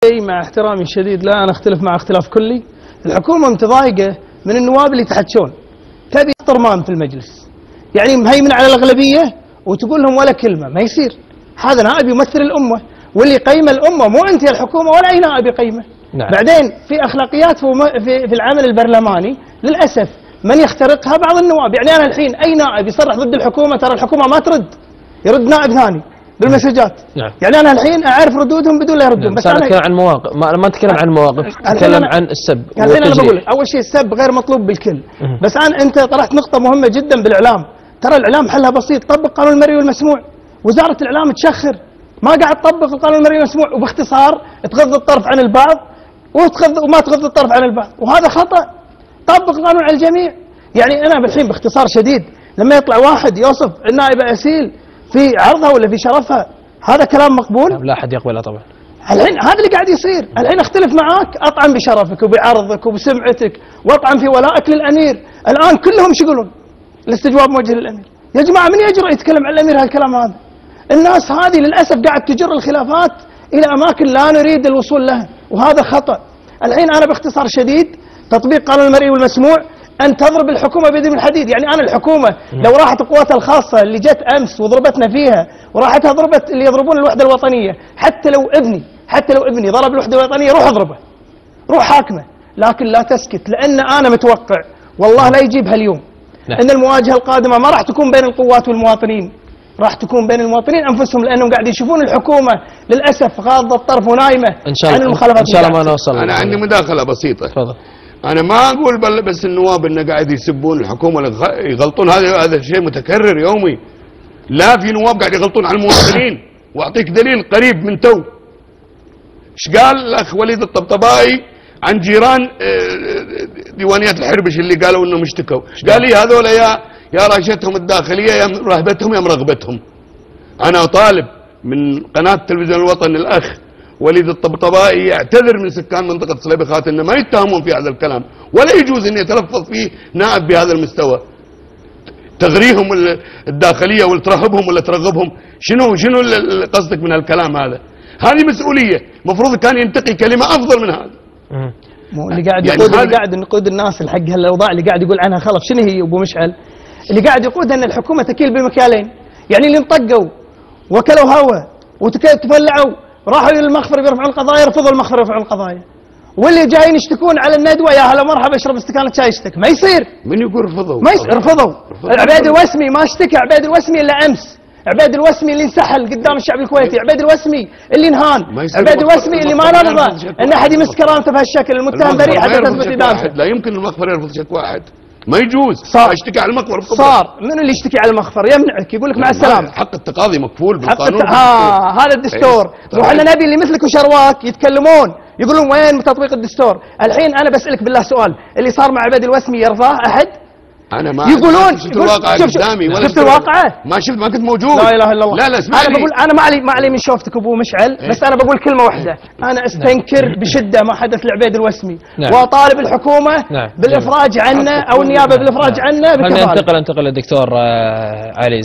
علي مع احترامي الشديد، لا أنا أختلف مع اختلاف كلي. الحكومة متضايقة من النواب اللي يتحجون، تبي طرمان في المجلس، يعني مهيمن على الأغلبية وتقول لهم ولا كلمة، ما يصير. هذا نائب يمثل الأمة، واللي يقيم الأمة مو أنت يا الحكومة ولا أي نائب يقيمه. نعم. بعدين في أخلاقيات في العمل البرلماني للأسف من يخترقها بعض النواب. يعني أنا الحين أي نائب يصرح ضد الحكومة، ترى الحكومة ما ترد، يرد نائب ثاني بالمسجات. نعم. يعني أنا الحين أعرف ردودهم بدون لا يردون. نعم. بس أنا أتكلم عن مواقف، ما أتكلم عن مواقف، أتكلم عن السب. الحين أنا بقول أول شيء السب غير مطلوب بالكل. بس أنت طرحت نقطة مهمة جدا بالإعلام. ترى الإعلام حلها بسيط، طبق قانون المرئي والمسموع. وزارة الإعلام تشخر، ما قاعد تطبق القانون المرئي والمسموع، وباختصار تغض الطرف عن البعض وما تغض الطرف عن البعض، وهذا خطأ. طبق القانون على الجميع. يعني أنا بالحين باختصار شديد لما يطلع واحد يوصف النائبة أسيل في عرضها ولا في شرفها، هذا كلام مقبول؟ لا أحد يقبله طبعا. الحين هذا اللي قاعد يصير. الحين اختلف معاك، أطعن بشرفك وبعرضك وبسمعتك وأطعن في ولائك للأمير. الآن كلهم شو يقولون؟ الاستجواب موجه للأمير. يا جماعة من يجرؤ يتكلم عن الأمير هالكلام هذا؟ الناس هذه للأسف قاعد تجر الخلافات إلى أماكن لا نريد الوصول لها، وهذا خطأ. الحين أنا باختصار شديد تطبيق قانون المرئي والمسموع، أن تضرب الحكومة بيد من الحديد. يعني أنا الحكومة لو راحت قواتها الخاصة اللي جت أمس وضربتنا فيها وراحتها ضربت اللي يضربون الوحدة الوطنية، حتى لو ابني ضرب الوحدة الوطنية روح اضربه، روح حاكمه، لكن لا تسكت. لأن أنا متوقع والله لا يجيبها اليوم أن المواجهة القادمة ما راح تكون بين القوات والمواطنين، راح تكون بين المواطنين أنفسهم، لأنهم قاعد يشوفون الحكومة للأسف غاضة الطرف ونايمة عن المخالفات. إن شاء الله ما نوصل. أنا عندي مداخلة بسيطة. تفضل. أنا ما أقول بس النواب إنه قاعد يسبون الحكومة يغلطون، هذا شيء متكرر يومي. لا، في نواب قاعد يغلطون على المواطنين، وأعطيك دليل قريب من تو. إيش قال الأخ وليد الطبطبائي عن جيران ديوانيات الحربش اللي قالوا إنهم اشتكوا؟ إيش قال لي؟ هذول يا راشتهم الداخلية يا رهبتهم يا مرغبتهم. أنا أطالب من قناة تلفزيون الوطن الأخ وليد الطبطبائي يعتذر من سكان منطقة صليبخات إن ما يتهمون في هذا الكلام، ولا يجوز أن يتلفظ فيه نائب بهذا المستوى. تغريهم الداخلية ولا ترهبهم ولا ترغبهم، شنو قصدك من هالكلام هذا؟ هذه مسؤولية، المفروض كان ينتقي كلمة أفضل من هذا. اللي قاعد يقود يعني اللي قاعد نقود الناس الحق هالاوضاع اللي قاعد يقول عنها خلف، شنو هي ابو مشعل؟ اللي قاعد يقودها ان الحكومه تكيل بمكيالين. يعني اللي انطقوا وكلوا هوا وتفلعوا راحوا للمخفر بيرفعون القضايا، رفضوا المخفر يرفعون القضايا، واللي جايين يشتكون على الندوه يا هلا مرحبا اشرب استكانه شاي اشتكي. ما يصير. من يقول رفضوا؟ ما يصير. رفضوا. عبيد الوسمي ما اشتكى، عبيد الوسمي الا امس، عبيد الوسمي اللي انسحل قدام الشعب الكويتي، عبيد الوسمي اللي انهان، عبيد الوسمي اللي ما نرضى ان احد يمس كرامته بهالشكل، المتهم بريء حتى تثبت ادانته. لا يمكن المخفر يرفض شك واحد، ما يجوز. اشتكي على المخفر. صار منو اللي يشتكي على المخفر؟ يمنعك، يقول لك مع السلامه. حق التقاضي مكفول بالقانون. هذا الدستور. وحنا نبي اللي مثلك وشرواك يتكلمون يقولون وين تطبيق الدستور. الحين انا بسالك بالله سؤال، اللي صار مع عبيد الوسمي يرضاه احد؟ انا ما يقولون شفت الواقع قدامي ولا شفت الواقعه؟ ما شفت، ما كنت موجود. لا اله الا الله. لا اسمعني، انا بقول انا ما علي من شوفتك ابو مشعل، بس انا بقول كلمه واحده، انا استنكر بشده ما حدث لعبيد الوسمي، واطالب الحكومه بالافراج عنه او النيابه بالافراج عنه بكفاله. انتقل للدكتور علي.